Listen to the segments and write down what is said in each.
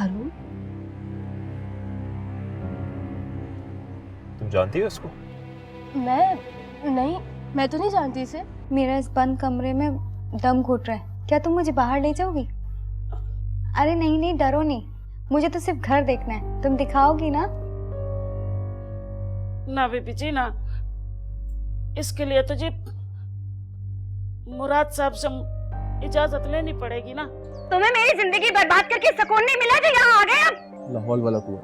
हारून, तुम जानती हो उसको? मैं तो नहीं जानती इसे। मेरा इस बंद कमरे में दम घुट रहा है, क्या तुम मुझे बाहर ले जाओगी? अरे नहीं नहीं, डरो नहीं, मुझे तो सिर्फ घर देखना है, तुम दिखाओगी ना? ना बीबी जी ना, इसके लिए तुझे मुराद साहब से इजाजत लेनी पड़ेगी ना। तुम्हें मेरी जिंदगी बर्बाद करके सुकून नहीं मिला जो यहाँ आ गए अब? लाहौल वाला कुआं,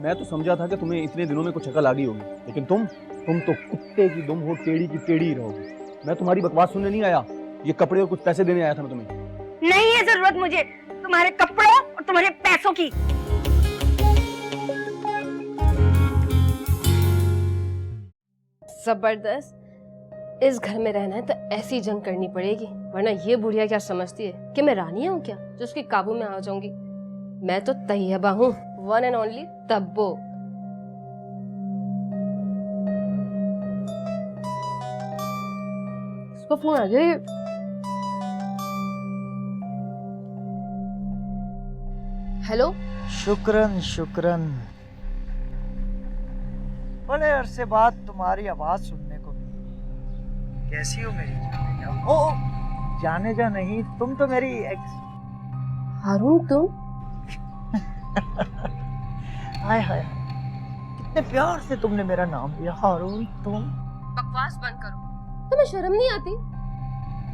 मैं तो समझा था कि तुम्हें इतने दिनों में कुछ अकल आ गई होगी, लेकिन तुम तो कुत्ते की दुम हो, टेढ़ी की टेढ़ी ही रहोगी। मैं तुम्हारी बकवास सुनने नहीं आया, ये कपड़े और कुछ पैसे देने आया था मैं तुम्हें। नहीं है जरूरत मुझे तुम्हारे कपड़ों और तुम्हारे पैसों की। जबरदस्त, इस घर में रहना है तो ऐसी जंग करनी पड़ेगी, वरना ये बुढ़िया क्या समझती है कि मैं रानी हूँ क्या जो उसके काबू में आ जाऊंगी। मैं तो तैयबा हूँ, वन एंड ओनली तब्बो। इसको फोन आ गया। हेलो, शुक्रन शुक्रन, बड़े अरसे बाद तुम्हारी आवाज सुनने को मिली। कैसी हो मेरी जाने जा? ओ जाने जा नहीं, तुम तो मेरी एक्स। हारून तुम? हाय हाय, कितने प्यार से तुमने मेरा नाम लिया, हारून तुम। बकवास बंद करो, तुम्हें शर्म नहीं आती?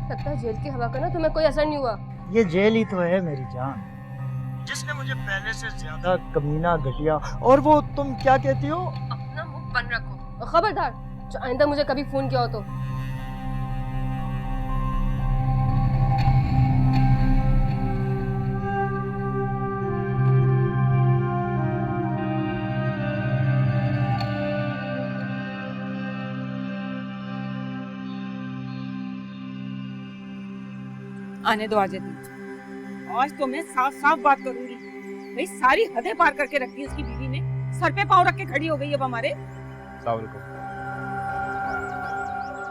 लगता है जेल की हवा का ना तुम्हें कोई असर नहीं हुआ। ये जेल ही तो है मेरी जान, जिसने मुझे पहले से ज्यादा कमीना, घटिया, और वो तुम क्या कहती हो? अपना मुंह बंद रखो और खबरदार जो आइंदा मुझे कभी फोन किया हो तो। आने दो आजे दी, आज तो मैं साफ साफ बात करूंगी। भाई सारी हदें पार करके रखी है उसकी बीवी ने, सर पे पाँव रख के खड़ी हो गई अब हमारे। अस्सलाम वालेकुम।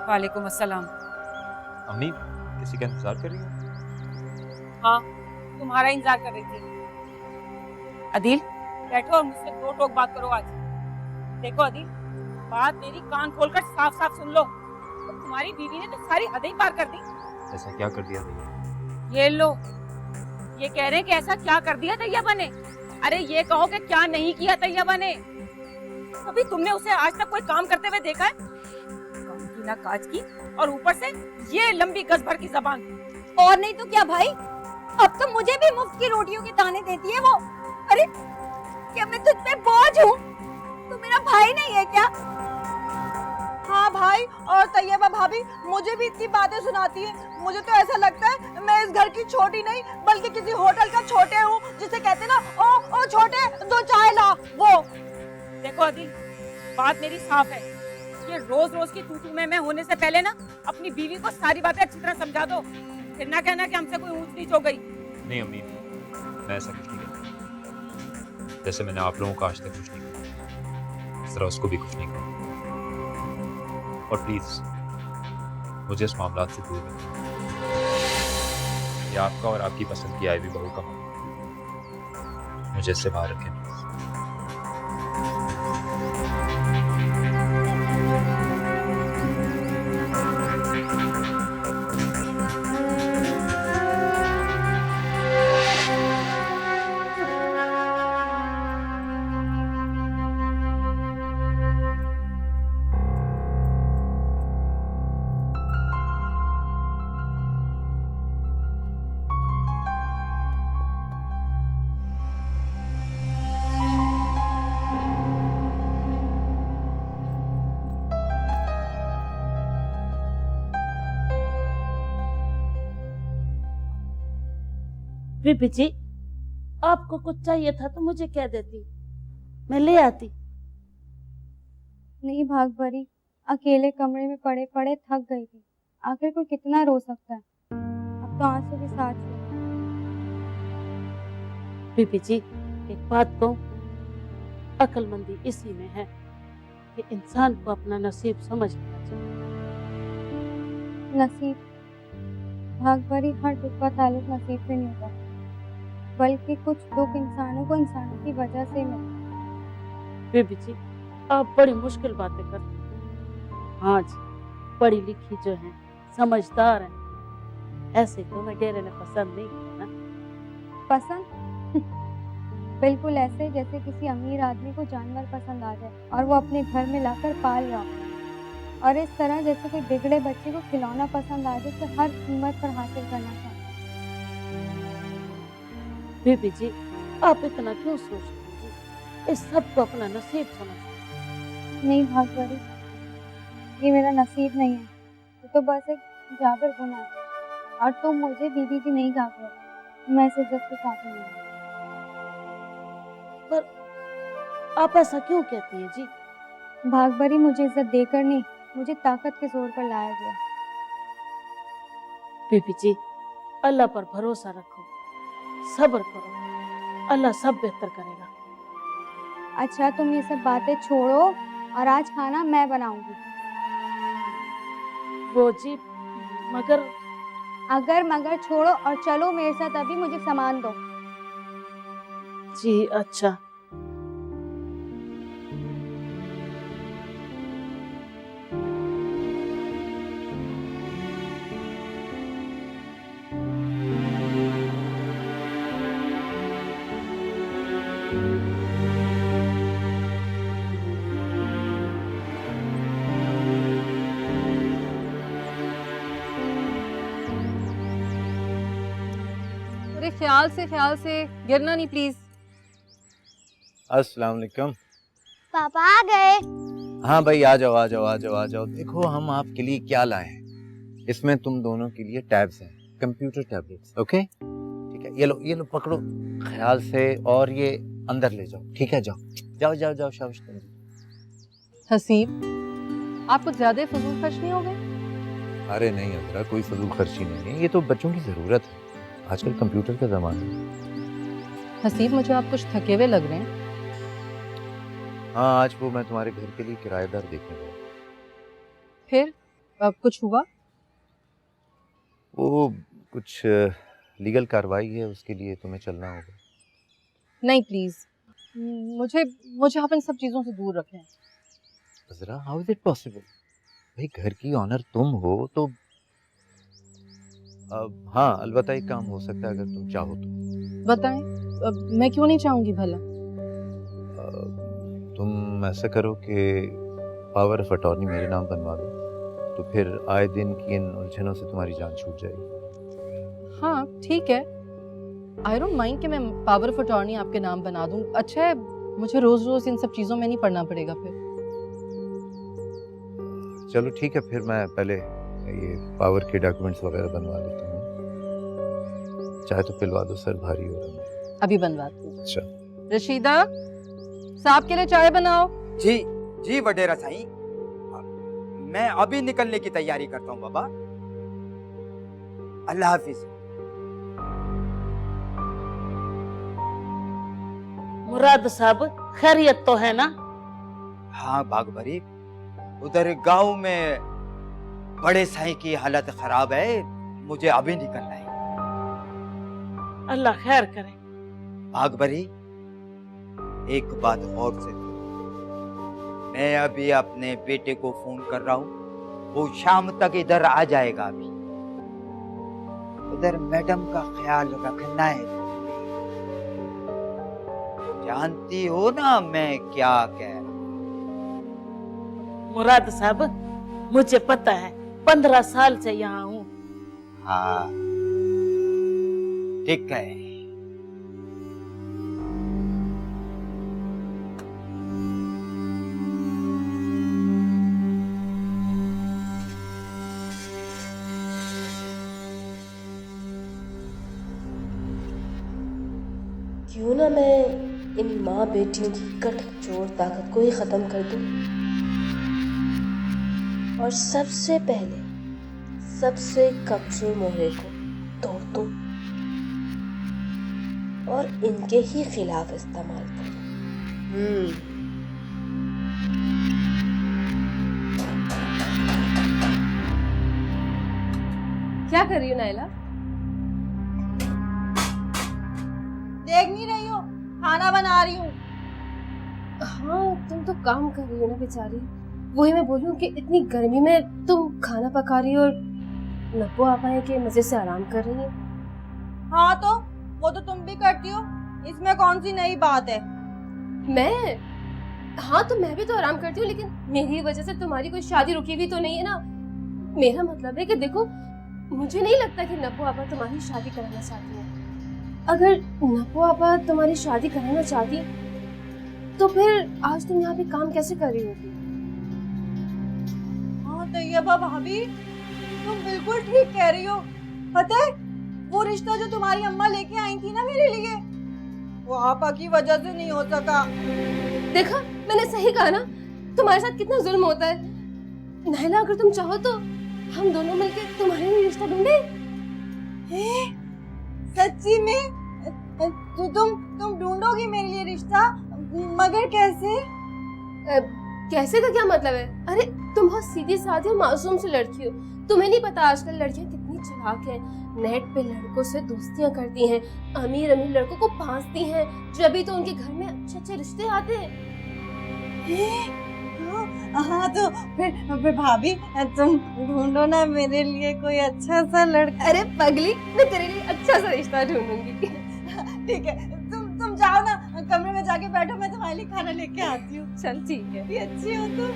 वालेकुम अस्सलाम। अम्मी किसी का इंतजार कर रही हो? हाँ, तुम्हारा इंतजार कर रही थी। अदील बैठो और मुझसे दो टोक बात करो आज। देखो अदील, बात मेरी कान खोलकर साफ साफ सुन लो। तो तुम्हारी बीवी ने तो सारी हदें पार कर दी। ऐसा क्या कर दिया भैया? ये लो, ये कह रहे हैं कि ऐसा क्या कर दिया तैयबा ने। अरे ये कहो कि क्या नहीं किया तैयबा ने। कभी तुमने उसे आज तक कोई काम करते हुए देखा है? काम की ना काज की, और ऊपर से ये लंबी गज भर की जबान। और नहीं तो क्या भाई, अब तो मुझे भी मुफ्त की रोटियों के दाने देती है वो। अरे क्या मैं तुझ पे बोझ हूँ? तू मेरा भाई नहीं है क्या? हाँ भाई, और तैयबा भाभी मुझे भी इतनी बातें सुनाती है। मुझे तो ऐसा लगता है मैं इस घर की छोटी नहीं बल्कि किसी होटल का छोटे हूँ, जिसे कहते ना ओ छोटे दो चाय ला वो। देखो अदिल, बात मेरी साफ है, ये रोज रोज की तू मैं होने से पहले ना अपनी बीवी को सारी बातें अच्छी तरह समझा दो, फिर ना कहना कि हमसे कोई ऊंच नीच हो गई। नहीं अम्मी, मैं ऐसा कुछ नहीं करता। जैसे मैंने आप लोगों को आज तक कुछ नहीं कहा, इस तरह उसको भी कुछ नहीं कहा। और प्लीज मुझे इस मामला से दूर रखें। ये आपका और आपकी पसंद की आई हुई बहू का मामला, मुझे इससे बाहर रखें। बीबी जी, आपको कुछ चाहिए था तो मुझे कह देती, मैं ले आती। नहीं भाग भरी, अकेले कमरे में पड़े पड़े थक गई थी। आखिर कोई कितना रो सकता है, अब तो आंसू भी साथ थे। बीबी जी एक बात कहूं, अक्लमंदी इसी में है कि इंसान को अपना नसीब समझना चाहिए। नसीब? भाग भरी, हर दुख का ताल्लुक नसीब से नहीं होता। बल्कि कुछ दुख इंसानों को इंसानों की वजह से मिलता है। बेबी जी, आप बड़ी मुश्किल बातें करते हैं। हाँ जी, पढ़ी लिखी जो है, समझदार है, ऐसे तो वगैरह ने पसंद नहीं किया ना। पसंद बिल्कुल ऐसे जैसे किसी अमीर आदमी को जानवर पसंद आ जाए और वो अपने घर में लाकर पाल रहा हो, और इस तरह जैसे कोई बिगड़े बच्चे को खिलौना पसंद आ जाए तो हर कीमत पर हासिल करना चाहता है। बेबी जी, आप इतना क्यों सोचते हैं जी? इस सब को अपना नसीब समझते हैं। नहीं भागवरी, ये मेरा नसीब नहीं है, ये तो बस एक जाबिर गुनाह है। और तुम मुझे दीदी जी नहीं कहा, मैं इस इज्जत के काबिल नहीं हूँ। पर आप ऐसा क्यों कहती हैं जी? भागवरी, मुझे इज्जत देकर नहीं, मुझे ताकत के जोर पर लाया गया। बेबी जी, अल्लाह पर भरोसा रखो, सब्र करो, अल्लाह सब बेहतर करेगा। अच्छा, तुम ये सब बातें छोड़ो और आज खाना मैं बनाऊंगी। वो जी, मगर अगर मगर छोड़ो और चलो मेरे साथ, अभी मुझे सामान दो। जी अच्छा। अरे ख्याल से गिरना नहीं प्लीज। अस्सलाम वालेकुम। पापा आ गए। हाँ भाई, आ जाओ आ जाओ आ जाओ आ जाओ। देखो हम आपके लिए क्या लाए हैं। इसमें तुम दोनों के लिए टैब्स हैं, कंप्यूटर टैबलेट्स। ओके ठीक है, ये लो पकड़ो ख्याल से, और ये अंदर ले जाओ। ठीक है, जाओ जाओ जाओ जाओ, शाबाश तुम। हसीब, आप कुछ ज्यादा फजूल खर्च नहीं हो गए? अरे नहीं अजरा, कोई फजूल खर्ची नहीं है, ये तो बच्चों की जरूरत है, आजकल कंप्यूटर का जमाना है। हसीब, मुझे आप कुछ थके हुए लग रहे हैं। हाँ, आज वो मैं तुम्हारे घर के लिए किराएदार देखने गया। फिर अब कुछ हुआ? वो कुछ लीगल कार्रवाई है, उसके लिए तुम्हें चलना होगा। नहीं प्लीज, मुझे आप इन सब चीजों से दूर रखें। अजरा, हाउ इज इट पॉसिबल? भाई घर की ऑनर तुम हो तो हाँ, अलबत्ता एक काम हो सकता है अगर तुम चाहो तो। बताएं, मैं क्यों नहीं चाहूंगी भला? तुम ऐसा करो कि पावर ऑफ अटॉर्नी मेरे नाम बनवा दो, तो फिर आए दिन की इन उलझनों से तुम्हारी जान छूट जाएगी। हाँ ठीक है, आई डोंट माइंड कि मैं पावर ऑफ अटॉर्नी आपके नाम बना दूं। अच्छा है, मुझे रोज रोज इन सब चीजों में नहीं पढ़ना पड़ेगा फिर। चलो ठीक है, फिर मैं पहले ये पावर के डॉक्यूमेंट्स वगैरह बनवा लेता हूँ। चाहे तो पिलवा दो, सर भारी हो रहा है। अभी बनवाती हूँ। अच्छा। रशीदा, साहब के लिए चाय बनाओ। जी जी वडेरा साईं, मैं अभी निकलने की तैयारी करता हूँ बाबा। अल्लाह हाफिज। मुराद साहब, खैरियत तो है ना? हाँ बागबरी, उधर गांव में बड़े साईं की हालत खराब है, मुझे अभी निकलना है। अल्लाह खैर करे। बागबरी, एक बात गौर से सुनो। मैं अभी अपने बेटे को फोन कर रहा हूँ, वो शाम तक इधर आ जाएगा। अभी उधर मैडम का ख्याल रखना है। जानती हो ना मैं क्या कह रहा हूँ। मुराद साहब, मुझे पता है, 15 साल से यहाँ हूँ। हाँ ठीक है। क्यों ना मैं इन माँ बेटियों की गठजोड़ ताकत को ही खत्म कर दूं, और सबसे पहले सबसे कमजोर मोहरे को तोड़ दूं और इनके ही खिलाफ इस्तेमाल करूं। क्या कर रही हो नाइला? देख नहीं रही हो खाना बना रही हूँ। हाँ तुम तो काम कर रही हो ना बेचारी, वही मैं बोलूँ कि इतनी गर्मी में तुम खाना पका रही हो और नब्बो आपा है कि मजे से आराम कर रही है। हाँ तो वो तो तुम भी करती हो, इसमें कौन सी नई बात है। मैं हाँ तो मैं भी तो आराम करती हूँ, लेकिन मेरी वजह से तुम्हारी कोई शादी रुकी हुई तो नहीं है ना। मेरा मतलब है कि देखो, मुझे नहीं लगता कि नब्बो आपा तुम्हारी शादी कराना चाहती है। अगर नब्बो आपा तुम्हारी शादी कराना चाहती तो फिर आज तुम यहाँ पे काम कैसे कर रही होगी। हाँ तैयबा भाभी, तुम बिल्कुल ठीक कह रही हो। पता है वो रिश्ता जो तुम्हारी अम्मा लेके आई थी ना मेरे लिए, वो आपा की वजह से नहीं हो सका। देखा मैंने सही कहा ना, तुम्हारे साथ कितना जुल्म होता है। नायला अगर तुम चाहो तो हम दोनों मिलकर तुम्हारे लिए रिश्ता ढूंढे। सच्ची में तुम ढूंढोगी मेरे लिए रिश्ता, मगर कैसे? कैसे का क्या मतलब है? अरे तुम बहुत सीधी साधी और मासूम सी लड़की हो। तुम्हें नहीं पता आजकल लड़कियां कितनी चालाक हैं, नेट पे लड़कों से दोस्तियां करती हैं, अमीर अमीर लड़कों को फांसती हैं, जब तो उनके घर में अच्छे अच्छे रिश्ते आते हैं। हाँ तो फिर भाभी तुम ढूंढो ना मेरे लिए कोई अच्छा सा लड़का। अरे पगली, मैं तेरे लिए अच्छा सा रिश्ता ढूंढूंगी। ठीक है, तुम जाओ ना, कमरे में जाके बैठो, मैं तुम्हारे लिए खाना लेके आती हूँ। चल ठीक है। भी अच्छी हो तुम।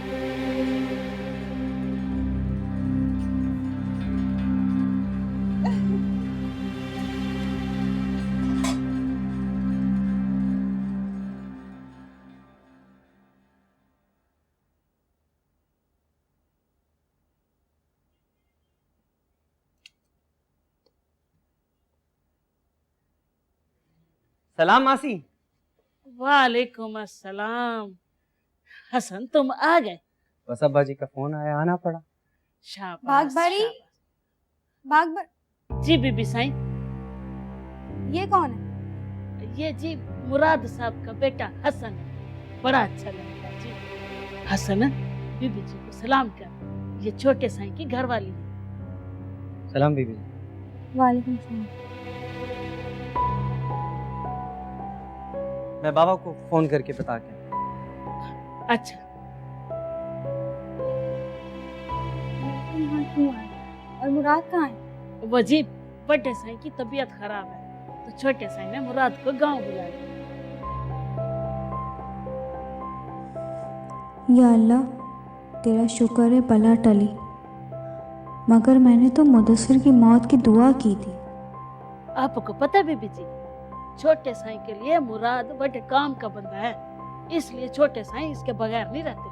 सलाम मासी। वालेकुम अस्सलाम। हसन तुम आ गए। बस अब्बा जी का फोन आया, आना पड़ा। शाबाश बागबारी, शाबाश। जी बीबी साईं। ये कौन है? ये जी मुराद साहब का बेटा हसन है, बड़ा अच्छा लड़का जी। हसन बीबी जी को सलाम कर, ये छोटे साईं की घरवाली है। सलाम बीबी। वालेकुम सलाम। मैं बाबा को फोन करके बता के। अच्छा यहाँ क्यों आए? और मुराद कहाँ है? वो जी बड़े साईं की तबीयत खराब है, तो छोटे साईं ने मुराद को गांव बुलाया। या अल्लाह, तेरा शुक्र है बला टली, मगर मैंने तो मुदस्सिर की मौत की दुआ की थी। आपको पता है बीबी जी, छोटे साईं के लिए मुराद बड़े काम का बंदा है, इसलिए छोटे साईं इसके बगैर नहीं रहते।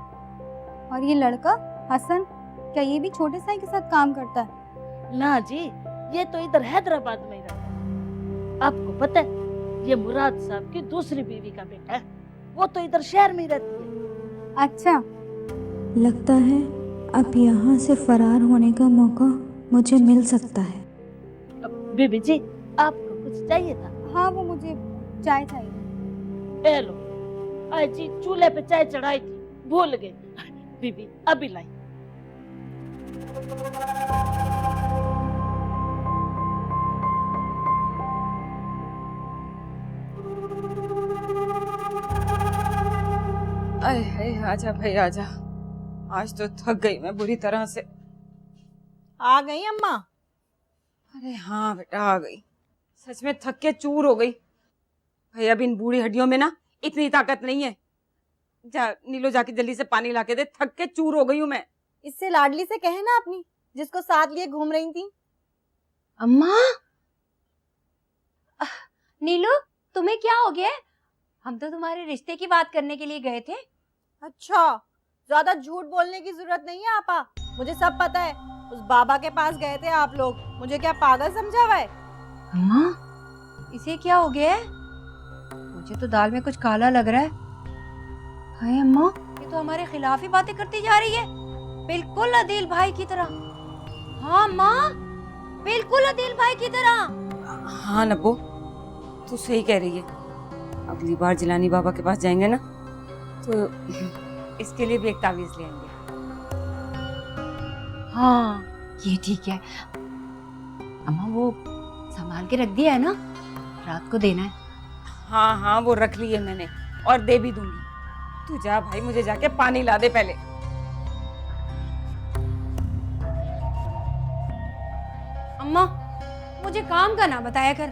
और ये लड़का हसन, क्या ये भी छोटे साईं के साथ काम करता है? ना जी, ये तो इधर हैदराबाद में ही रहता है। आपको पता है ये मुराद साहब की दूसरी बीवी का बेटा है, वो तो इधर शहर में ही रहती है। अच्छा, लगता है अब यहाँ से फरार होने का मौका मुझे मिल सकता है। बीबी जी आपको कुछ चाहिए था? हाँ वो मुझे चाय चाहिए। ए लो, आज जी चूल्हे पे चाय चढ़ाई थी, भूल गई। बीबी अभी लाई। अरे हाय, आजा भाई आजा, आज तो थक गई मैं बुरी तरह से। आ गई अम्मा? अरे हाँ बेटा आ गई, सच में थक के चूर हो गई। भाई अब इन बूढ़ी हड्डियों में ना इतनी ताकत नहीं है। जा नीलो जाके जल्दी से पानी लाके दे, थक के चूर हो गई हूँ मैं। इससे लाडली से कहे ना अपनी, जिसको साथ लिए घूम रही थी। अम्मा, नीलू तुम्हें क्या हो गया? हम तो तुम्हारे रिश्ते की बात करने के लिए गए थे। अच्छा, ज्यादा झूठ बोलने की जरूरत नहीं है आपा, मुझे सब पता है। उस बाबा के पास गए थे आप लोग, मुझे क्या पागल समझा हुआ है? अम्मा, इसे क्या हो गया है? मुझे तो दाल में कुछ काला लग रहा है। हाय अम्मा, ये तो हमारे खिलाफ ही बातें करती जा रही है, बिल्कुल अदील भाई की तरह। हाँ माँ, बिल्कुल अदील भाई की तरह। हाँ नब्बो, तू सही कह रही है। अगली बार जिलानी बाबा के पास जाएंगे ना, तो इसके लिए भी एक तावीज ले आएंगे। हाँ ये ठीक है। अम्मा वो संभाल के रख दिया है ना, रात को देना है। हाँ हाँ वो रख ली है मैंने और दे भी दूंगी। तू जा भाई, मुझे जाके पानी ला दे पहले। अम्मा मुझे काम का ना बताया कर,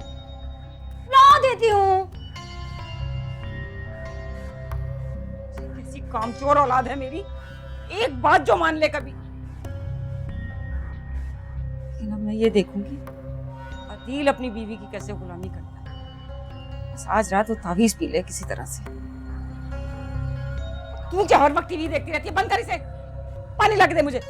ला देती हूँ। किसी कामचोर औलाद है मेरी, एक बात जो मान ले कभी। लेकिन अब मैं ये देखूंगी अदील अपनी बीवी की कैसे गुलामी करता है। बस आज रात वो तावीज पी ले किसी तरह से। तू क्या हर वक्त टीवी देखती रहती है? बंद कर इसे, पानी ला के दे मुझे।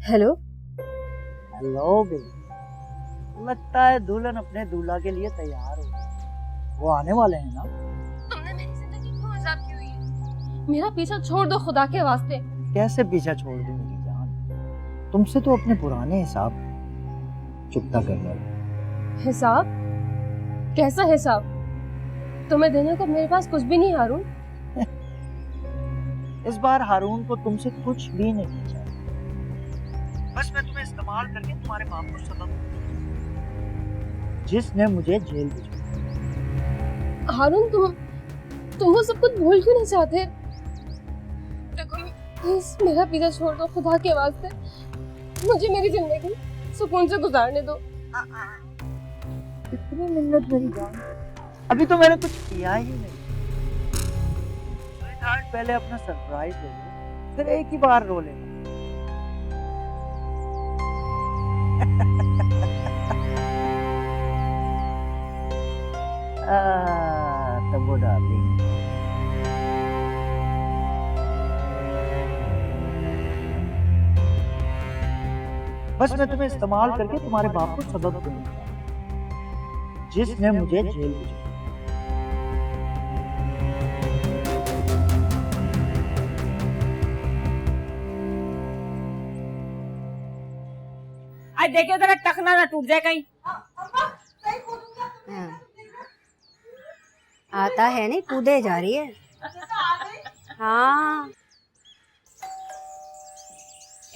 हेलो। हेलो बेबी, लगता है दुल्हन अपने दूल्हा के लिए तैयार हो गई। वो आने वाले हैं ना? तुमने मेरी जिंदगी क्यों अजाब की हुई है? मेरा पीछा छोड़ दो खुदा के वास्ते। कैसे पीछा छोड़ दूं मेरी जान? तुमसे तो अपने पुराने हिसाब चुकता कर रहा। हिसाब? कैसा हिसाब? तुम्हें देने को मेरे पास कुछ भी नहीं हारून। इस बार हारून को तुमसे कुछ भी नहीं चाहिए। बस मैं तुम्हें इस्तेमाल करके तुम्हारे बाप को सबक दूं, जिसने मुझे जेल भिजवाया। हारून तुम वो सब कुछ भूल क्यों नहीं चाहते? देखो प्लीज मेरा पीछा छोड़ दो खुदा के वास्ते। मुझे मेरी जिंदगी सुकून से गुजारने दो। इतनी मिन्नत मेरी जान, अभी तो मैंने कुछ किया ही नहीं। पहले अपना सरप्राइज ले लो, फिर एक ही बार रो लेना। तबो डार्लिंग, बस मैं तुम्हें इस्तेमाल करके तुम्हारे बाप को सबक दूंगा, जिसने मुझे जेल भिजवाया। आज देखिए जरा टखना ना टूट जाए कहीं। आता है नहीं, कूदे जा रही है। हाँ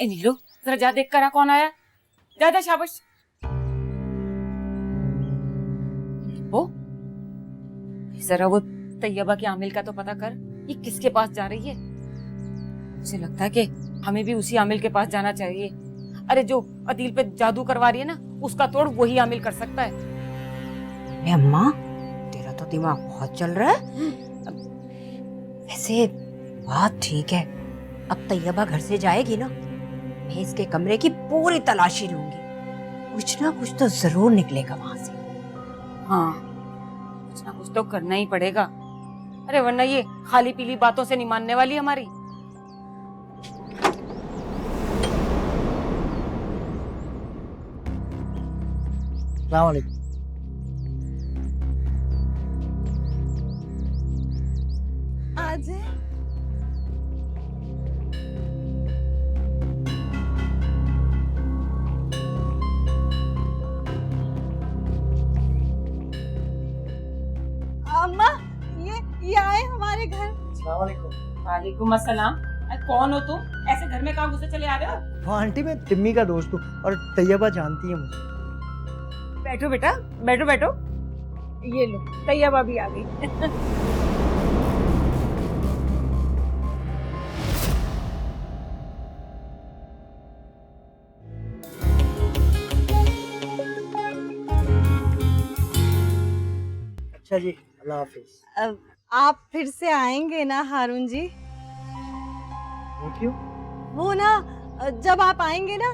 ए नीलू, जरा जा देख कर आ कौन आया। जा जा, शाबाश। वो जरा वो तैयबा की आमिल का तो पता कर, ये किसके पास जा रही है। मुझे लगता है कि हमें भी उसी आमिल के पास जाना चाहिए। अरे जो अदील पे जादू करवा रही है ना, उसका तोड़ वही आमिल कर सकता है। अम्मा तेरा तो दिमाग बहुत चल रहा है। वैसे बात ठीक है, अब तैयबा घर से जाएगी ना, मैं इसके कमरे की पूरी तलाशी लूंगी। कुछ ना कुछ तो जरूर निकलेगा वहां से। हाँ, कुछ ना कुछ तो करना ही पड़ेगा। अरे वरना ये खाली पीली बातों से नहीं मानने वाली हमारी। अस्सलाम वालेकुम। आज अम्मा, ये आए हमारे घर। अस्सलाम वालेकुम। वालेकुम अस्सलाम। कौन हो तुम? ऐसे घर में कहाँ घुसे चले आ रहे हो? हाँ आंटी, मैं टिम्मी का दोस्त हूँ और तैयबा जानती है मुझे। बैठो बेटा, बैठो बैठो। ये लो, तैयबा भी आ गई। अच्छा जी, अल्लाह हाफिज। आप फिर से आएंगे ना हारून जी? वो क्यों? वो ना, जब आप आएंगे ना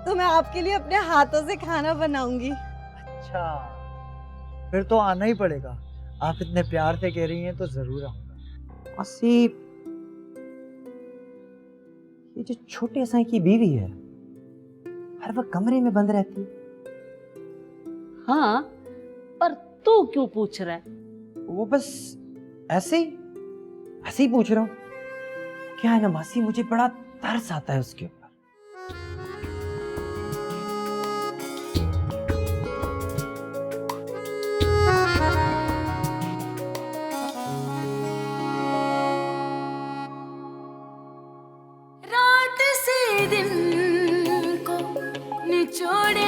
तो मैं आपके लिए अपने हाथों से खाना बनाऊंगी। अच्छा, फिर तो आना ही पड़ेगा। आप इतने प्यार से कह रही हैं तो जरूर आऊंगा। मासी, ये जो छोटे साई की बीवी है हर वक्त कमरे में बंद रहती है। हाँ, पर तू क्यों पूछ रहा है? वो बस ऐसे ही पूछ रहा हूँ। क्या है ना मासी, मुझे बड़ा तरस आता है उसके ऊपर। रात से दिन को निचोड़े